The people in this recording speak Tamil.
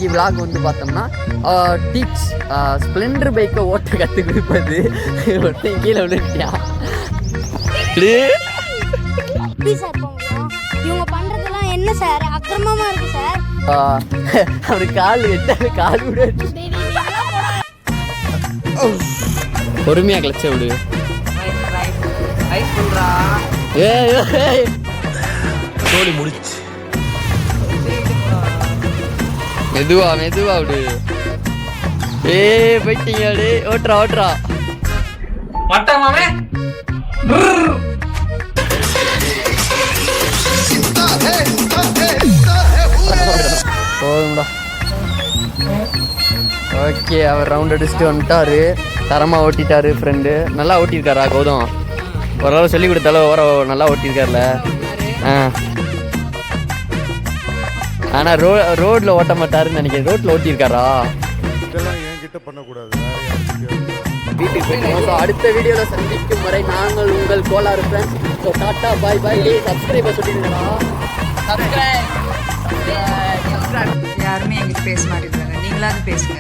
விளாக் வந்து பார்த்தோம்னா டீச் ஸ்ப்ளெண்டர் பைக்கை ஓட்ட கற்றுக் கொடுப்பது. ஒருத்தன் கீழே விழுந்துட்டியா? எப்படி சார் போகணும்? இவங்க பண்றதெல்லாம் என்ன சார் அக்கிரமமா இருக்கு சார். அவரு கால் வெட்ட கால் விட பொறுமையா கிளச்ச விடு. தோழி முடிச்சு மெதுவா மெதுவா விடு. போயிட்டீங்க அடி. ஓட்டுறா மட்டமாவே போதும்டா. ஓகே, அவர் ரவுண்ட் அடிச்சுட்டு வந்துட்டாரு. தரமாக ஓட்டிட்டாரு ஃப்ரெண்டு. நல்லா ஓட்டியிருக்காரா கௌதம்? ஓரளவு சொல்லி கொடுத்தாலும் நல்லா ஓட்டியிருக்காருல. ஆனால் ரோட்டில் ஓட்ட மாட்டாருன்னு நினைக்கிறேன். ரோட்டில் ஓட்டியிருக்காரா? இதெல்லாம் என்கிட்ட பண்ணக்கூடாது. வீட்டுக்கு போயிட்டு அடுத்த வீடியோவில் சந்திக்கும் வரை நாங்கள் உங்கள் கோலாறு ஃப்ரெண்ட்ஸ். ஸோ டாட்டா பாய் பாய். சப்ஸ்கிரைபர் சொல்லிடுங்கடா. சப்ஸ்கிரைப். யாருமே எங்கிட்ட பேச மாட்டேங்கிறாங்க. நீங்களாவது பேசுங்க.